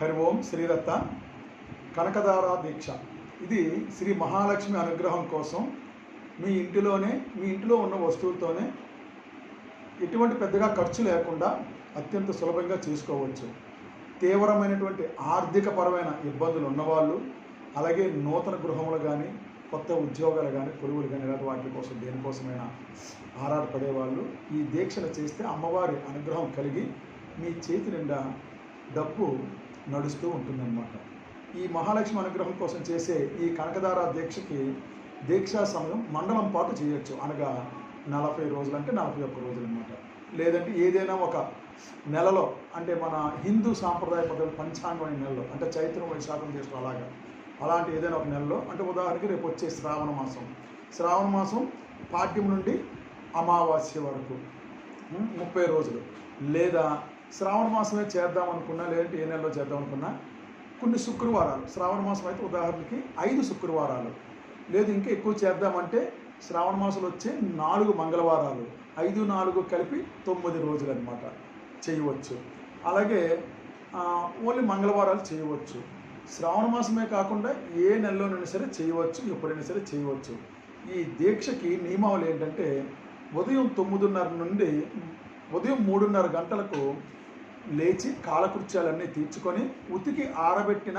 హరి ఓం శ్రీదత్త కనకదార దీక్ష. ఇది శ్రీ మహాలక్ష్మి అనుగ్రహం కోసం మీ ఇంటిలో ఉన్న వస్తువులతోనే ఎటువంటి పెద్దగా ఖర్చు లేకుండా అత్యంత సులభంగా చేసుకోవచ్చు. తీవ్రమైనటువంటి ఆర్థికపరమైన ఇబ్బందులు ఉన్నవాళ్ళు, అలాగే నూతన గృహములు కానీ, కొత్త ఉద్యోగాలు కానీ, కొలువులు కానీ, ఇలాంటి వాటి కోసం దేనికోసమైనా ఆరాటపడేవాళ్ళు ఈ దీక్షను చేస్తే అమ్మవారి అనుగ్రహం కలిగి మీ చేతి నిండా డబ్బు నడుస్తూ ఉంటుందన్నమాట. ఈ మహాలక్ష్మి అనుగ్రహం కోసం చేసే ఈ కనకదార దీక్షకి దీక్షా సమయం మండలం పాటు చేయొచ్చు. అనగా 40 రోజులు అంటే 41 రోజులు అనమాట. లేదంటే ఏదైనా ఒక నెలలో, అంటే మన హిందూ సాంప్రదాయ పద్ధతి పంచాంగం నెలలో, అంటే చైత్రం వైశాఖం చేస్తూ అలాంటి ఏదైనా ఒక నెలలో, అంటే ఉదాహరణకి రేపు వచ్చే శ్రావణ మాసం పాడ్యం నుండి అమావాస్య వరకు 30 రోజులు, లేదా శ్రావణ మాసమే చేద్దాం అనుకున్నా, లేదంటే ఏ నెలలో చేద్దాం అనుకున్నా కొన్ని శుక్రవారాలు, శ్రావణ మాసం అయితే ఉదాహరణకి 5 శుక్రవారాలు, లేదు ఇంకా ఎక్కువ చేద్దామంటే శ్రావణ మాసంలో వచ్చే 4 మంగళవారాలు, 5, 4 కలిపి 9 రోజులు అనమాట చేయవచ్చు. అలాగే ఓన్లీ మంగళవారాలు చేయవచ్చు. శ్రావణ మాసమే కాకుండా ఏ నెలలోనైనా సరే చేయవచ్చు, ఎప్పుడైనా సరే చేయవచ్చు. ఈ దీక్షకి నియమావళి ఏంటంటే ఉదయం 9:30 నుండి ఉదయం 3:30 గంటలకు లేచి కాలకృత్యాలన్నీ తీర్చుకొని ఉతికి ఆరబెట్టిన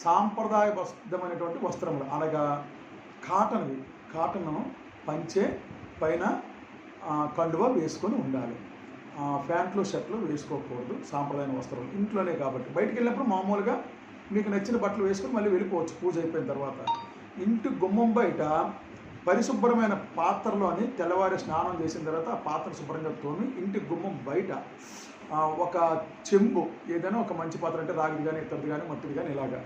సాంప్రదాయబద్ధమైనటువంటి వస్త్రములు, అనగా కాటన్ పంచే పైన కండువా వేసుకొని ఉండాలి. ప్యాంట్లు షర్ట్లు వేసుకోకూడదు. సాంప్రదాయ వస్త్రం ఇంట్లోనే కాబట్టి, బయటికి వెళ్ళినప్పుడు మామూలుగా మీకు నచ్చిన బట్టలు వేసుకొని మళ్ళీ వెళ్ళిపోవచ్చు పూజ అయిపోయిన తర్వాత. ఇంటి గుమ్మం బయట పరిశుభ్రమైన పాత్రలోని తెల్లవారి స్నానం చేసిన తర్వాత ఆ పాత్ర శుభ్రంగా తోమి ఇంటి గుమ్మం బయట ఒక చెంబు, ఏదైనా ఒక మంచి పాత్ర, అంటే రాగిది కానీ, ఇత్తడిది కానీ, మట్టిది కానీ, ఇలాగా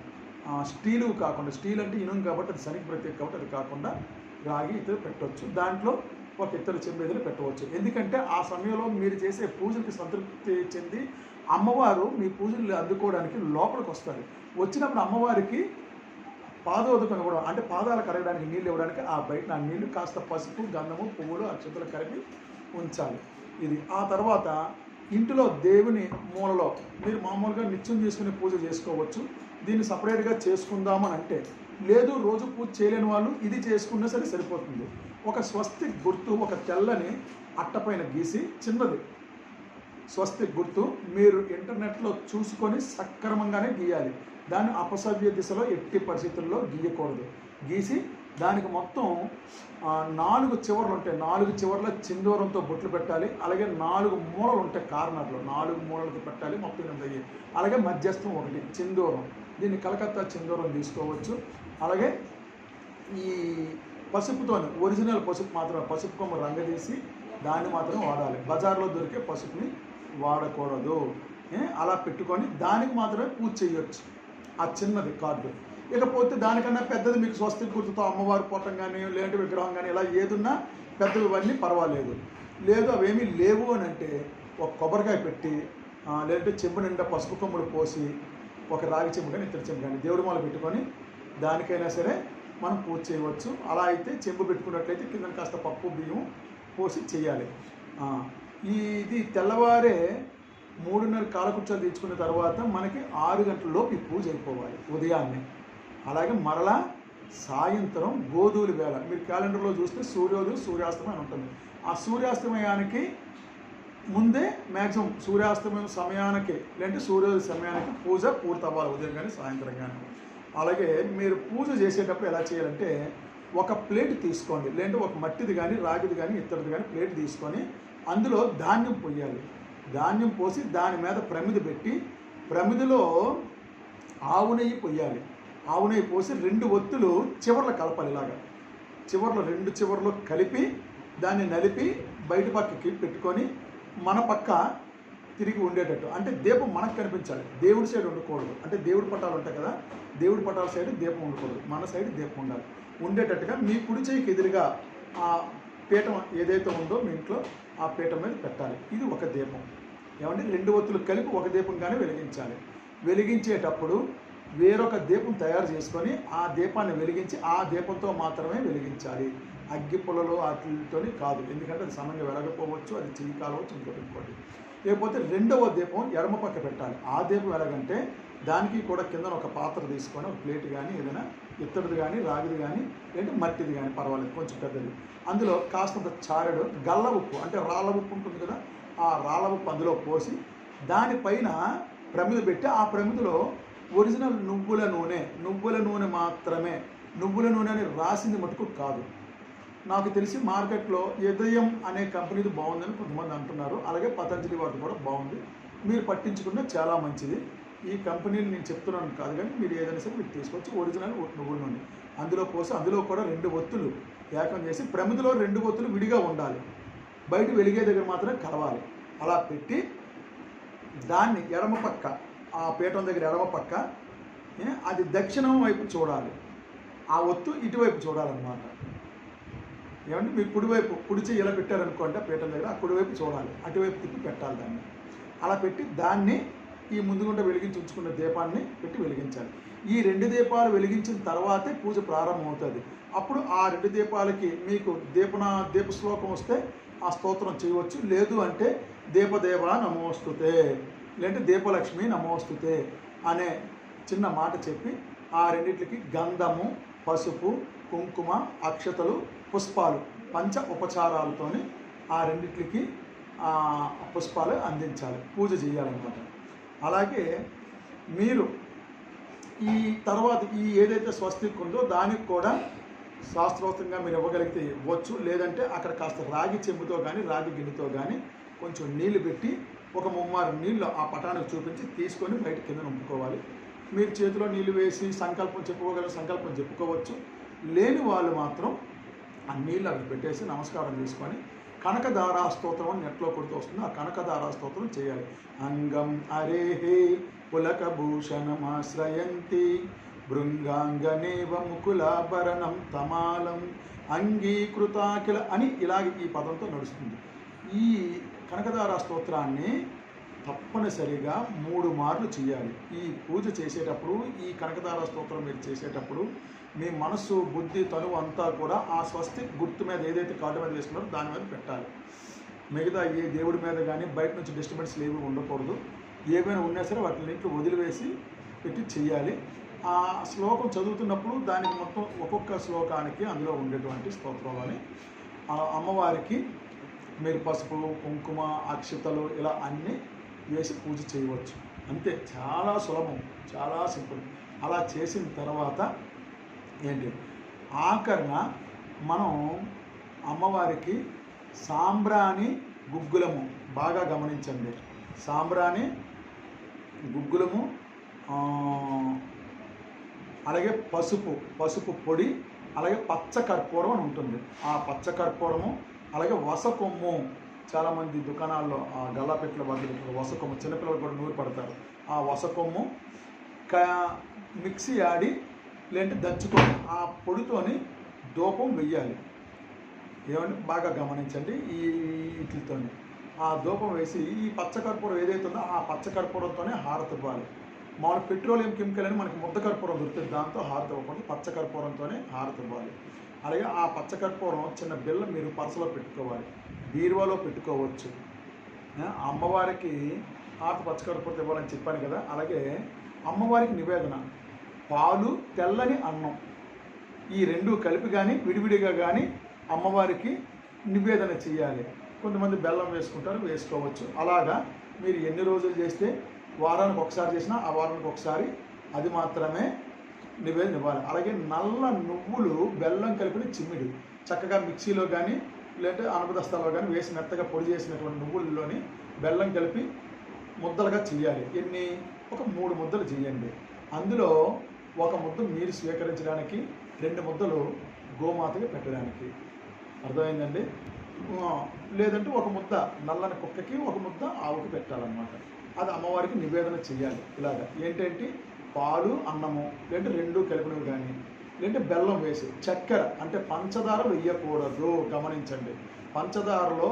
స్టీలు కాకుండా, స్టీల్ అంటే ఇనుము కాబట్టి అది శనికి ప్రత్యేక కాబట్టి అది కాకుండా రాగి ఇతరు పెట్టవచ్చు. దాంట్లో ఒక ఇతర చెంబు ఏదైనా పెట్టవచ్చు. ఎందుకంటే ఆ సమయంలో మీరు చేసే పూజలకి సంతృప్తి చెంది అమ్మవారు మీ పూజలు అందుకోవడానికి లోపలికి వస్తారు. వచ్చినప్పుడు అమ్మవారికి పాదోదకం ఇవ్వడం, అంటే పాదాలు కడగడానికి నీళ్ళు ఇవ్వడానికి ఆ బయట ఆ నీళ్ళు కాస్త పసుపు, గంధము, పువ్వులు, అక్షతలు కలిపి ఉంచాలి. ఇది ఆ తర్వాత ఇంటిలో దేవుని మూలలో మీరు మామూలుగా నిత్యం చేసుకునే పూజ చేసుకోవచ్చు. దీన్ని సపరేట్గా చేసుకుందామని అంటే, లేదు రోజు పూజ చేయలేని వాళ్ళు ఇది చేసుకున్నా సరే సరిపోతుంది. ఒక స్వస్తిక్ గుర్తు ఒక తెల్లని అట్టపైన గీసి, చిన్నది స్వస్తిక్ గుర్తు మీరు ఇంటర్నెట్లో చూసుకొని సక్రమంగానే గీయాలి. దాన్ని అపసవ్య దిశలో ఎట్టి పరిస్థితుల్లో గీయకూడదు. గీసి దానికి మొత్తం 4 చివర్లు ఉంటాయి. 4 చివర్ల చిందూరంతో బొట్లు పెట్టాలి. అలాగే 4 మూలలు ఉంటాయి, కార్నర్లో 4 మూలలకి పెట్టాలి మొత్తం ఉంటాయి. అలాగే మధ్యస్థం ఒకటి చిందూరం, దీన్ని కలకత్తా చిందూరం తీసుకోవచ్చు. అలాగే ఈ పసుపుతోని ఒరిజినల్ పసుపు మాత్రం, పసుపు కొమ్మ రంగదీసి దాన్ని మాత్రం వాడాలి. బజార్లో దొరికే పసుపుని వాడకూడదు. అలా పెట్టుకొని దానికి మాత్రమే పూజ చేయొచ్చు, ఆ చిన్నది కార్డు. ఇకపోతే దానికన్నా పెద్దది మీకు స్వస్తిక్ గుర్తుతో అమ్మవారి పొట్టం కానీ, లేదంటే విగ్రహం కానీ, ఇలా ఏదున్నా పెద్దవి ఇవన్నీ పర్వాలేదు. లేదు అవేమీ లేవు అని అంటే ఒక కొబ్బరికాయ పెట్టి, లేదంటే చెంబు నిండా పసుపు కొమ్ముడు పోసి, ఒక రాగి చెంబు కానీ, ఇతర చెంబు కానీ దేవుడి మాల పెట్టుకొని దానికైనా సరే మనం పూజ చేయవచ్చు. అలా అయితే చెంబు పెట్టుకున్నట్లయితే కింద కాస్త పప్పు బియ్యం పోసి చేయాలి. ఇది తెల్లవారే 3:30 కాలకృత్యాలు తీర్చుకున్న తర్వాత మనకి 6 గంటలలోపు ఈ పూజ అయిపోవాలి ఉదయాన్నే. అలాగే మరలా సాయంత్రం గోధూలి వేళ, మీరు క్యాలెండర్లో చూస్తే సూర్యోదయం సూర్యాస్తమయం ఉంటుంది. ఆ సూర్యాస్తమయానికి ముందే మ్యాక్సిమం సూర్యాస్తమయం సమయానికి, లేదంటే సూర్యోదయ సమయానికి పూజ పూర్తి అవ్వాలి, ఉదయం కానీ సాయంత్రం కానీ. అలాగే మీరు పూజ చేసేటప్పుడు ఎలా చేయాలంటే, ఒక ప్లేట్ తీసుకోండి, లేదంటే ఒక మట్టిది కానీ, రాగిది కానీ, ఇత్తడిది కానీ ప్లేట్ తీసుకొని అందులో ధాన్యం పొయ్యాలి. ధాన్యం పోసి దాని మీద ప్రమిది పెట్టి, ప్రమిదిలో ఆవు నెయ్యి పొయ్యాలి. ఆవు నెయ్యి పోసి 2 ఒత్తులు చివర్లు కలపాలి. ఇలాగా చివర్లు 2 చివర్లు కలిపి దాన్ని నలిపి బయట పక్కకి పెట్టుకొని మన పక్క తిరిగి ఉండేటట్టు, అంటే దీపం మనకు కనిపించాలి, దేవుడి సైడ్ ఉండకూడదు. అంటే దేవుడి పటాలు ఉంటాయి కదా, దేవుడి పటాల సైడ్ దీపం ఉండకూడదు, మన సైడ్ దీపం ఉండాలి. ఉండేటట్టుగా మీ కుడి చేయికి ఎదురుగా ఆ పీఠం ఏదైతే ఉందో మీ ఇంట్లో ఆ పీఠం మీద పెట్టాలి. ఇది ఒక దీపం. ఏమంటే 2 ఒత్తులు కలిపి ఒక దీపంగానే వెలిగించాలి. వెలిగించేటప్పుడు వేరొక దీపం తయారు చేసుకొని ఆ దీపాన్ని వెలిగించి ఆ దీపంతో మాత్రమే వెలిగించాలి. అగ్గి పుల్లలు వాటితో కాదు, ఎందుకంటే అది సమయంగా వెలగపోవచ్చు, అది చెయ్యి కాలవచ్చు, ఇంకోటి. లేకపోతే 2వ దీపం ఎడమ పక్క పెట్టాలి. ఆ దీపం ఎలాగంటే దానికి కూడా కింద ఒక పాత్ర తీసుకొని ఒక ప్లేట్ కానీ ఏదైనా ఇత్తడిది కానీ రాగిది కానీ లేదంటే మట్టిది కానీ పర్వాలేదు, కొంచెం పెద్దది. అందులో కాస్తంత చారెడు గల్ల ఉప్పు అంటే రాళ్ళ ఉప్పు ఉంటుంది కదా, ఆ రాళ్ళ ఉప్పు అందులో పోసి దానిపైన ప్రమిద పెట్టి ఆ ప్రమిదలో ఒరిజినల్ నువ్వుల నూనె మాత్రమే, నువ్వుల నూనె అని రాసింది మటుకు కాదు. నాకు తెలిసి మార్కెట్లో ఉదయం అనే కంపెనీది బాగుందని కొంతమంది అంటున్నారు, అలాగే పతంజలి వాటిది కూడా బాగుంది. మీరు పట్టించుకున్న చాలా మంచిది. ఈ కంపెనీలు నేను చెప్తున్నాను కాదు, కానీ మీరు ఏదైనా సరే మీరు తీసుకోవచ్చు. ఒరిజినల్ నువ్వుల నూనె అందులో పోసి అందులో కూడా 2 ఒత్తులు ఏకం చేసి ప్రమిదలో 2 ఒత్తులు విడిగా ఉండాలి, బయట వెలిగే దగ్గర మాత్రమే కలవాలి. అలా పెట్టి దాన్ని ఎడమ పక్క, ఆ పీఠం దగ్గర ఎడమ పక్క అది దక్షిణం వైపు చూడాలి, ఆ ఒత్తు ఇటువైపు చూడాలన్నమాట. ఏమంటే మీ కుడి చెయ్యి ఇలా పెట్టారనుకోండి ఆ పీఠం దగ్గర, ఆ కుడివైపు చూడాలి, అటువైపు తిప్పి పెట్టాలి దాన్ని. అలా పెట్టి దాన్ని ఈ ముందుగుంట వెలిగించి ఉంచుకున్న దీపాన్ని పెట్టి వెలిగించాలి. ఈ 2 దీపాలు వెలిగించిన తర్వాతే పూజ ప్రారంభమవుతుంది. అప్పుడు ఆ 2 దీపాలకి మీకు దీప శ్లోకం వస్తే ఆ స్తోత్రం చేయవచ్చు. లేదు అంటే దీపదేవ నమోస్తుతే, లేదంటే దీపలక్ష్మి నమోస్తుతే అనే చిన్న మాట చెప్పి ఆ రెండిట్లకి గంధము, పసుపు, కుంకుమ, అక్షతలు, పుష్పాలు, పంచ ఉపచారాలతోని ఆ రెండిట్లకి పుష్పాలు అందించాలి, పూజ చేయాలన్నమాట. అలాగే మీరు ఈ తర్వాత ఈ ఏదైతే స్వస్తిక్ ఉందో దానికి కూడా శాస్త్రోక్తంగా మీరు ఇవ్వగలిగితే ఇవ్వచ్చు. లేదంటే అక్కడ కాస్త రాగి చెంబుతో కానీ రాగి గిన్నెతో కానీ కొంచెం నీళ్లు పెట్టి ఒక 3 నీళ్ళు ఆ పటానికి చూపించి తీసుకొని బయట కింద నింపుకోవాలి. మీరు చేతిలో నీళ్ళు వేసి సంకల్పం చెప్పుకోవచ్చు. లేని వాళ్ళు మాత్రం ఆ నీళ్ళు అక్కడ పెట్టేసి నమస్కారం చేసుకొని కనకధారా స్తోత్రం అని నెట్లో కొడుతూ వస్తుంది, ఆ కనకధారా స్తోత్రం చేయాలి. అంగం అరేహే పులకభూషణమాశ్రయంతి భృంగాంగనేవ ముకులాభరణం తమాలం అంగీకృతాకిల అని ఇలాగ ఈ పదంతో నడుస్తుంది. ఈ కనకధారా స్తోత్రాన్ని తప్పనిసరిగా 3 మార్లు చేయాలి. ఈ పూజ చేసేటప్పుడు ఈ కనకధారా స్తోత్రం మీరు చేసేటప్పుడు మీ మనస్సు, బుద్ధి, తనువు అంతా కూడా ఆ స్వస్తి గుర్తు మీద ఏదైతే కార్డు మీద వేసుకున్నారో దాని మీద పెట్టాలి. మిగతా ఏ దేవుడి మీద కానీ బయట నుంచి డిస్టర్బెన్స్ ఏవి ఉండకూడదు. ఏమైనా ఉన్నా సరే వాటిని వదిలివేసి పెట్టి చేయాలి. ఆ శ్లోకం చదువుతున్నప్పుడు దానికి మొత్తం ఒక్కొక్క శ్లోకానికి అందులో ఉండేటువంటి స్తోత్రాలని అమ్మవారికి మీరు పసుపు, కుంకుమ, అక్షతలు ఇలా అన్నీ వేసి పూజ చేయవచ్చు. అంతే, చాలా సులభం, చాలా సింపుల్. అలా చేసిన తర్వాత ఏంటి ఆఖరణ మనం అమ్మవారికి సాంబ్రాణి గుగ్గులము, బాగా గమనించండి, సాంబ్రాణి గుగ్గులము, అలాగే పసుపు పొడి, అలాగే పచ్చ కర్పూరం అని ఉంటుంది. ఆ పచ్చ కర్పూరము, అలాగే వసకొమ్ము, చాలామంది దుకాణాల్లో ఆ గల్లాపెట్ల బదులు వసకొమ్ము, చిన్నపిల్లలు కూడా నూరు పడతారు. ఆ వసకొమ్ము మిక్సీ ఆడి లేదంటే దంచుకొని ఆ పొడితోని ధూపం వెయ్యాలి. ఏమంటే బాగా గమనించండి, ఈ వీటితోని ఆ ధూపం వేసి ఈ పచ్చకర్పూరం ఏదైతే ఉందో ఆ పచ్చకర్పూరంతోనే హారతి ఇవ్వాలి. మామూలు పెట్రోలియం కెమికల్ అని మనకి ముద్ద కర్పూరం దొరుకుతుంది, దాంతో హారతి ఇవ్వకూడదు, పచ్చకర్పూరంతోనే హారతి ఇవ్వాలి. అలాగే ఆ పచ్చకర్పూరం చిన్న బిళ్ళ మీరు పర్సులో పెట్టుకోవాలి, బీరువాలో పెట్టుకోవచ్చు. అమ్మవారికి పచ్చకర్పూరం ఇవ్వాలని చెప్పాను కదా. అలాగే అమ్మవారికి నివేదన పాలు, తెల్లని అన్నం, ఈ 2 కలిపి కానీ విడివిడిగా కానీ అమ్మవారికి నివేదన చేయాలి. కొంతమంది బెల్లం వేసుకుంటారు, వేసుకోవచ్చు. అలాగా మీరు ఎన్ని రోజులు చేస్తే, వారానికి ఒకసారి చేసినా ఆ వారానికి ఒకసారి అది మాత్రమే నివేదన ఇవ్వాలి. అలాగే నల్ల నువ్వులు బెల్లం కలిపిన చిమ్మిడి చక్కగా మిక్సీలో కానీ లేదంటే అనపదస్తాలో కానీ వేసి మెత్తగా పొడి చేసినటువంటి నువ్వుల్లోని బెల్లం కలిపి ముద్దలుగా చేయాలి. ఒక 3 ముద్దలు చేయండి. అందులో 1 ముద్ద మీరు స్వీకరించడానికి, 2 ముద్దలు గోమాతకి పెట్టడానికి. అర్థమైందండి? లేదంటే 1 ముద్ద నల్లని కుక్కకి, 1 ముద్ద ఆవుకి పెట్టాలన్నమాట. అది అమ్మవారికి నివేదన చేయాలి. ఇలాగా ఏంటంటే పాలు, అన్నము, లేదంటే 2 కలిపినవి కానీ, లేదంటే బెల్లం వేసి, చక్కెర అంటే పంచదార వేయకూడదు. గమనించండి, పంచదారలో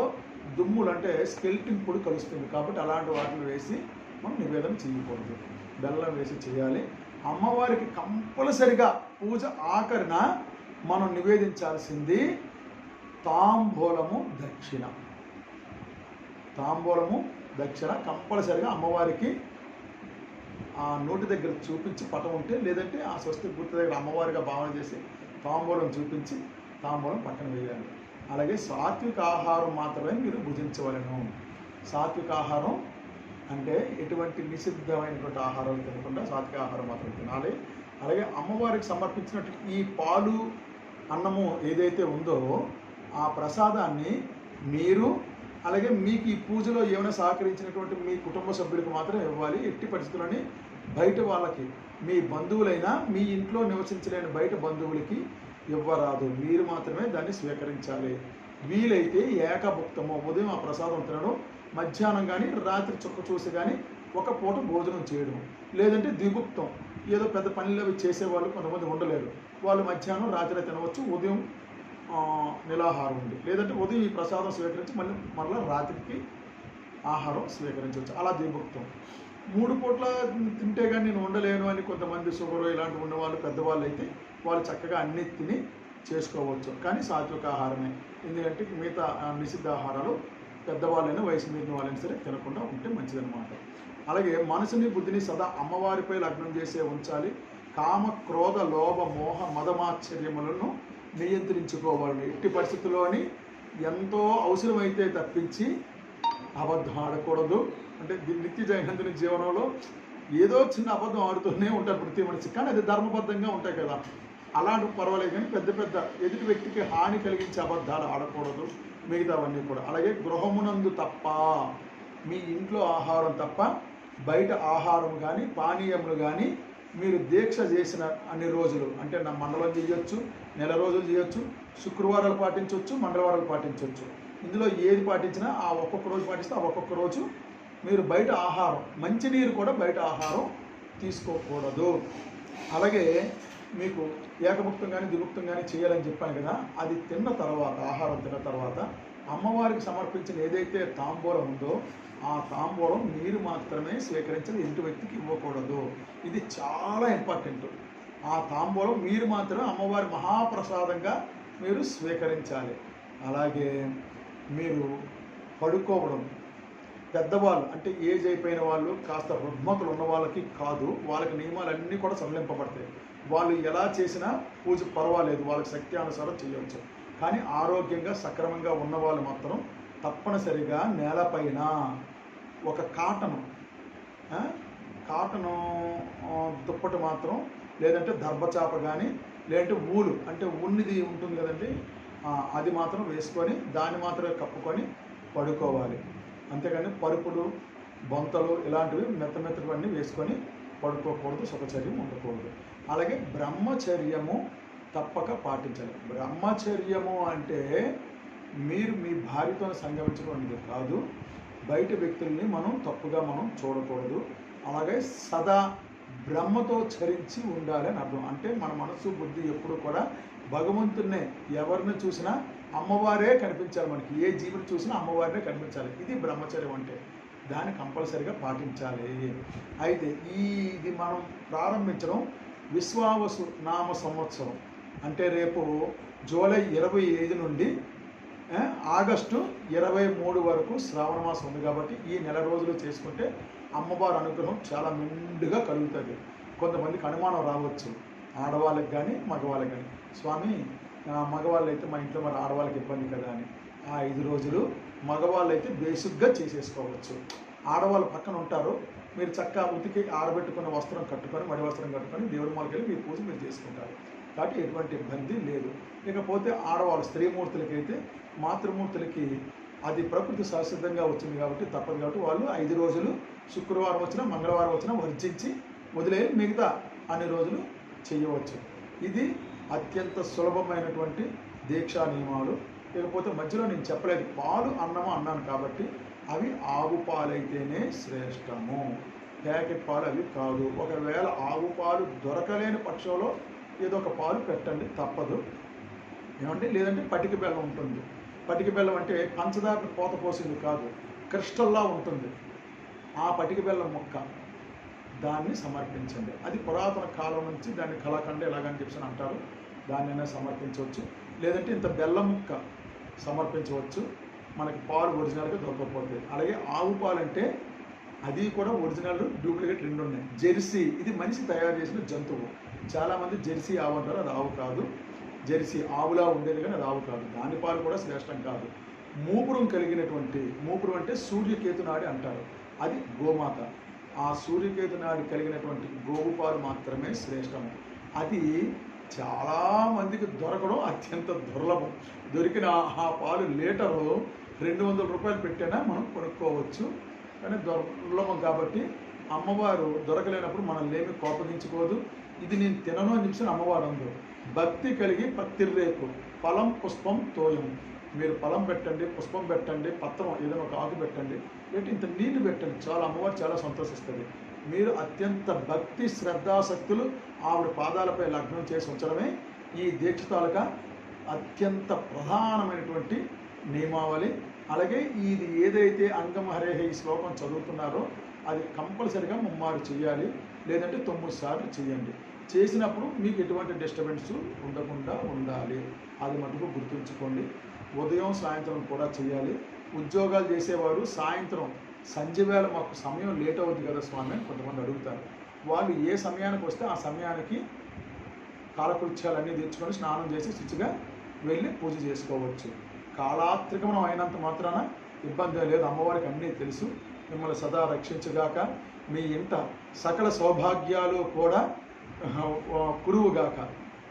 దుమ్ములు అంటే స్కెల్టిన్ పొడి కలుస్తుంది కాబట్టి అలాంటి వాటిని వేసి మనం నివేదన చేయకూడదు. బెల్లం వేసి చేయాలి. అమ్మవారికి కంపల్సరిగా పూజ ఆఖరిన మనం నివేదించాల్సింది తాంబూలము దక్షిణ కంపల్సరిగా అమ్మవారికి ఆ నోటి దగ్గర చూపించి పటం ఉంటే, లేదంటే ఆ స్వస్తి గుర్తు దగ్గర అమ్మవారిగా భావన చేసి తాంబూలం చూపించి తాంబూలం పక్కన వేయాలి. అలాగే సాత్విక ఆహారం మాత్రమే మీరు భుజించవలను. సాత్విక ఆహారం అంటే ఎటువంటి నిషిద్ధమైనటువంటి ఆహారాలు తినకుండా సాత్విక ఆహారం మాత్రం తినాలి. అలాగే అమ్మవారికి సమర్పించినట్టు ఈ పాలు అన్నము ఏదైతే ఉందో ఆ ప్రసాదాన్ని మీరు, అలాగే మీకు ఈ పూజలో ఏమైనా సహకరించినటువంటి మీ కుటుంబ సభ్యులకు మాత్రమే ఇవ్వాలి. ఎట్టి పరిస్థితుల్లోని బయట వాళ్ళకి, మీ బంధువులైనా మీ ఇంట్లో నివసించలేని బయట బంధువులకి ఇవ్వరాదు. మీరు మాత్రమే దాన్ని స్వీకరించాలి. వీలైతే ఏకభుక్తము, ఉదయం ఆ ప్రసాదం తినడం, మధ్యాహ్నం కానీ రాత్రి చుక్క చూసి కానీ ఒక పూట భోజనం చేయడం. లేదంటే ద్విభుక్తం, ఏదో పెద్ద పనులు అవి చేసేవాళ్ళు కొంతమంది ఉండలేరు, వాళ్ళు మధ్యాహ్నం రాత్రి తినవచ్చు, ఉదయం నిలాహారం ఉంది. లేదంటే ఉదయం ఈ ప్రసాదం స్వీకరించి మళ్ళీ రాత్రికి ఆహారం స్వీకరించవచ్చు. అలా ద్విభుక్తం. 3 పూట్ల తింటే కానీ నేను ఉండలేను అని కొంతమంది షుగర్ ఇలాంటివి ఉన్నవాళ్ళు పెద్దవాళ్ళు అయితే వాళ్ళు చక్కగా అన్నీ తిని చేసుకోవచ్చు. కానీ సాత్విక ఆహారమే. ఎందుకంటే మిగతా నిషిద్ధ ఆహారాలు పెద్దవాళ్ళైనా వయసు మీరిన వాళ్ళైనా సరే తినకుండా ఉంటే మంచిదన్నమాట. అలాగే మనసుని బుద్ధిని సదా అమ్మవారిపై లగ్నం చేసే ఉంచాలి. కామ క్రోధ లోభ మోహ మదమాశ్చర్యములను నియంత్రించుకోవాలి. ఎట్టి పరిస్థితుల్లోని ఎంతో అవసరమైతే తప్పించి అబద్ధం ఆడకూడదు. అంటే నిత్య దైనందిన జీవనంలో ఏదో చిన్న అబద్ధం ఆడుతూనే ఉంటారు ప్రతి మనిషి, కానీ అది ధర్మబద్ధంగా ఉంటాయి కదా, అలాంటి పర్వాలేదు. కానీ పెద్ద పెద్ద ఎదుటి వ్యక్తికి హాని కలిగించే అబద్ధాలు ఆడకూడదు, మిగతావన్నీ కూడా. అలాగే గృహమునందు తప్ప, మీ ఇంట్లో ఆహారం తప్ప బయట ఆహారం కానీ పానీయములు కానీ మీరు దీక్ష చేసిన అన్ని రోజులు, అంటే నా మండలం చేయొచ్చు, నెల రోజులు చేయొచ్చు, శుక్రవారాలు పాటించవచ్చు, మంగళవారాలు పాటించవచ్చు. ఇందులో ఏది పాటించినా ఆ ఒక్కొక్క రోజు పాటిస్తే ఆ ఒక్కొక్క రోజు మీరు బయట ఆహారం, మంచినీరు కూడా బయట ఆహారం తీసుకోకూడదు. అలాగే మీకు ఏకభుక్తం కానీ ద్విభుక్తం కానీ చేయాలని చెప్పాను కదా, అది తిన్న తర్వాత, ఆహారం తిన్న తర్వాత అమ్మవారికి సమర్పించిన ఏదైతే తాంబూలం ఉందో ఆ తాంబూలం మీరు మాత్రమే స్వీకరించాలి, ఎదుటి వ్యక్తికి ఇవ్వకూడదు. ఇది చాలా ఇంపార్టెంట్. ఆ తాంబూలం మీరు మాత్రమే అమ్మవారి మహాప్రసాదంగా మీరు స్వీకరించాలి. అలాగే మీరు పడుకోవడం, పెద్దవాళ్ళు అంటే ఏజ్ అయిపోయిన వాళ్ళు, కాస్త రుగ్మతలు ఉన్న వాళ్ళకి కాదు, వాళ్ళకి నియమాలన్నీ కూడా సడలింపబడతాయి. వాళ్ళు ఎలా చేసినా పూజ పర్వాలేదు, వాళ్ళకి శక్తి అనుసారం చేయవచ్చు. కానీ ఆరోగ్యంగా సక్రమంగా ఉన్నవాళ్ళు మాత్రం తప్పనిసరిగా నేలపైన ఒక కాటను దుప్పటి మాత్రం, లేదంటే దర్భచాప కానీ, లేదంటే ఊలు అంటే ఉన్నిది ఉంటుంది కదండి, అది మాత్రం వేసుకొని దాన్ని మాత్రమే కప్పుకొని పడుకోవాలి. అంతేగాని పరుపులు బొంతలు ఇలాంటివి మెత్తమెత్తటివన్నీ వేసుకొని పడుకోకూడదు, సుఖచర్యం ఉండకూడదు. అలాగే బ్రహ్మచర్యము తప్పక పాటించాలి. బ్రహ్మచర్యము అంటే మీరు మీ భార్యతో సంగమించడం అనేది కాదు, బయట వ్యక్తుల్ని మనం తప్పుగా మనం చూడకూడదు. అలాగే సదా బ్రహ్మతో చరించి ఉండాలి అని అర్థం. అంటే మన మనసు బుద్ధి ఎప్పుడు కూడా భగవంతున్నే, ఎవరిని చూసినా అమ్మవారే కనిపించాలి. మనకి ఏ జీవిని చూసినా అమ్మవారినే కనిపించాలి. ఇది బ్రహ్మచర్యం అంటే, దాన్ని కంపల్సరిగా పాటించాలి. అయితే ఇది మనం ప్రారంభించడం విశ్వావసు నామ సంవత్సరం, అంటే రేపు జూలై 25 నుండి ఆగస్టు 23 వరకు శ్రావణ మాసం ఉంది. కాబట్టి ఈ నెల రోజులు చేసుకుంటే అమ్మవారి అనుగ్రహం చాలా మెండుగా కలుగుతుంది. కొంతమందికి అనుమానం రావచ్చు, ఆడవాళ్ళకి కానీ మగవాళ్ళకి కానీ, స్వామి మగవాళ్ళు అయితే మా ఇంట్లో మరి ఆడవాళ్ళకి ఇబ్బంది కదా అని. ఆ 5 రోజులు మగవాళ్ళు అయితే బేసిక్గా చేసేసుకోవచ్చు. ఆడవాళ్ళు పక్కన ఉంటారు, మీరు చక్కగా ఉతికి ఆరబెట్టుకున్న వస్త్రం కట్టుకొని, మడి వస్త్రం కట్టుకొని దేవుడి మాలకి వెళ్ళి మీ పూజ మీరు చేసుకుంటారు. కాబట్టి ఎటువంటి ఇబ్బంది లేదు. ఇకపోతే ఆడవాళ్ళు స్త్రీమూర్తులకైతే, మాతృమూర్తులకి అది ప్రకృతి సహసిద్ధంగా వచ్చింది కాబట్టి తప్పదు. కాబట్టి వాళ్ళు 5 రోజులు శుక్రవారం వచ్చినా మంగళవారం వచ్చినా వర్జించి వదిలేసి మిగతా అన్ని రోజులు చేయవచ్చు. ఇది అత్యంత సులభమైనటువంటి దీక్షా నియమాలు. లేకపోతే మధ్యలో నేను చెప్పలేదు, పాలు అన్నము అన్నాను కాబట్టి అవి ఆవు పాలైతేనే శ్రేష్టము, ప్యాకెట్ పాలు అవి కాదు. ఒకవేళ ఆవు పాలు దొరకలేని పక్షంలో ఏదో ఒక పాలు పెట్టండి, తప్పదు ఏమంటే. లేదంటే పటిక బెల్లం ఉంటుంది. పటిక బెల్లం అంటే పంచదార పోత పోసింది కాదు, క్రిస్టల్లా ఉంటుంది. ఆ పటిక బెల్లం మొక్క దాన్ని సమర్పించండి. అది పురాతన కాలం నుంచి దాన్ని కళాఖండ ఎలాగని చెప్పి అంటారు, దాన్నైనా సమర్పించవచ్చు. లేదంటే ఇంత బెల్లం ముక్క సమర్పించవచ్చు, మనకి పాలు ఒరిజినల్గా దొరకకపోతే. అలాగే ఆవు పాలు అంటే అది కూడా ఒరిజినల్ డూప్లికేట్ రెండు ఉన్నాయి. జెర్సీ ఇది మనిషి తయారు చేసిన జంతువు. చాలామంది జెర్సీ ఆవు అంటారు, అది ఆవు కాదు. జెర్సీ ఆవులా ఉండేది కానీ అది ఆవు కాదు. దాని పాలు కూడా శ్రేష్టం కాదు. మూపురం కలిగినటువంటి, మూపురం అంటే సూర్యకేతు నాడి అంటారు, అది గోమాత. ఆ సూర్యకేతు నాడి కలిగినటువంటి గోవు పాలు మాత్రమే శ్రేష్టము. అది చాలామందికి దొరకడం అత్యంత దుర్లభం. దొరికిన ఆ పాలు లీటరు 200 రూపాయలు పెట్టైనా మనం కొనుక్కోవచ్చు. కానీ దుర్లభం కాబట్టి అమ్మవారు దొరకలేనప్పుడు మనల్ని ఏమి కోపగించుకోదు. ఇది నేను తినను అని చెప్పి అమ్మవారు అందరూ. భక్తి కలిగి పత్తిర్రేకు ఫలం పుష్పం తోయం. మీరు ఫలం పెట్టండి, పుష్పం పెట్టండి, పత్రం ఏదైనా ఒక ఆకు పెట్టండి, లేకపోతే ఇంత నీళ్లు పెట్టండి, చాలా అమ్మవారు చాలా సంతోషిస్తుంది. మీరు అత్యంత భక్తి శ్రద్ధాశక్తులు ఆవిడ పాదాలపై లగ్నం చేసి ఉంచడమే ఈ దీక్ష తాలూకా అత్యంత ప్రధానమైనటువంటి నియమావళి. అలాగే ఇది ఏదైతే అంగమహరేహ ఈ శ్లోకం చదువుతున్నారో అది కంపల్సరిగా ముమ్మారు చేయాలి, లేదంటే 9 సార్లు చేయండి. చేసినప్పుడు మీకు ఎటువంటి డిస్టర్బెన్స్ ఉండకుండా ఉండాలి. అది మటుకు గుర్తుంచుకోండి. ఉదయం సాయంత్రం కూడా చేయాలి. ఉద్యోగాలు చేసేవారు సాయంత్రం సంధ్య వేళ మాకు సమయం లేట్ అవుతుంది కదా స్వామి అని కొంతమంది అడుగుతారు. వాళ్ళు ఏ సమయానికి వస్తే ఆ సమయానికి కాలకృత్యాలన్నీ తెచ్చుకొని స్నానం చేసి శుచిగా వెళ్ళి పూజ చేసుకోవచ్చు. కాలాత్రికమనం అయినంత మాత్రాన ఇబ్బంది లేదు. అమ్మవారికి అన్నీ తెలుసు. మిమ్మల్ని సదా రక్షించుగాక. మీ ఇంట సకల సౌభాగ్యాలు కూడా కురువుగాక.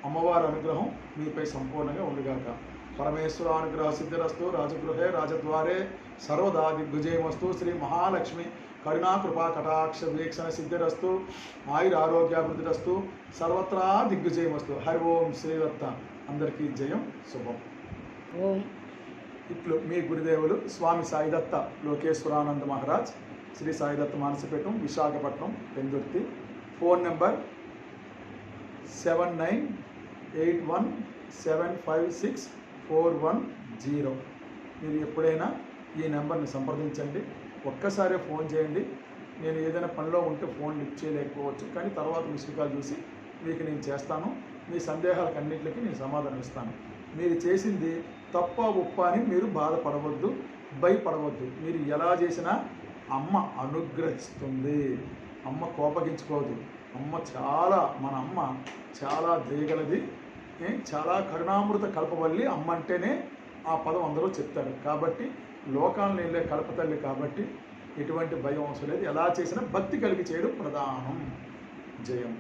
అమ్మవారి అనుగ్రహం మీపై సంపూర్ణంగా ఉండుగాక. పరమేశ్వర అనుగ్రహ సిద్ధిరస్తు. రాజగృహే రాజద్వారే సర్వదా దిగ్విజయమస్తు. శ్రీ మహాలక్ష్మి కరుణాకృపా కటాక్ష వీక్షణ సిద్ధిరస్తు. ఆయురారోగ్యాభివృద్ధిరస్తు. సర్వత్రా దిగ్విజయమస్తు. హరి ఓం శ్రీదత్త. అందరికీ జయం, శుభం. ఓం. ఇట్లు మీ గురుదేవులు స్వామి సాయిదత్త లోకేశ్వరానంద మహారాజ్, శ్రీ సాయిదత్త మానసపేటం, విశాఖపట్నం, పెందుర్తి. Phone number 7981756410. మీరు ఎప్పుడైనా ఈ నెంబర్ని సంప్రదించండి. ఒక్కసారే ఫోన్ చేయండి. నేను ఏదైనా పనిలో ఉంటే ఫోన్ లిఫ్ట్ చేయలేకపోవచ్చు, కానీ తర్వాత మిస్డ్ కాల్ చూసి మీకు నేను చేస్తాను. మీ సందేహాలకు అన్నింటికి నేను సమాధానం ఇస్తాను. మీరు చేసింది తప్ప ఉప్ప అని మీరు బాధపడవద్దు, భయపడవద్దు. మీరు ఎలా చేసినా అమ్మ అనుగ్రహిస్తుంది. అమ్మ కోపగించుకోదు. మన అమ్మ చాలా దయగలది, చాలా కరుణామృత కల్పవల్లి. అమ్మ అంటేనే ఆ పదం అందరూ చెప్తారు. కాబట్టి లోకాలను వెళ్ళే కల్పతల్లి కాబట్టి ఎటువంటి భయం అవసరం లేదు. ఎలా చేసినా భక్తి కలిగి చేయడం ప్రధానం. జయం.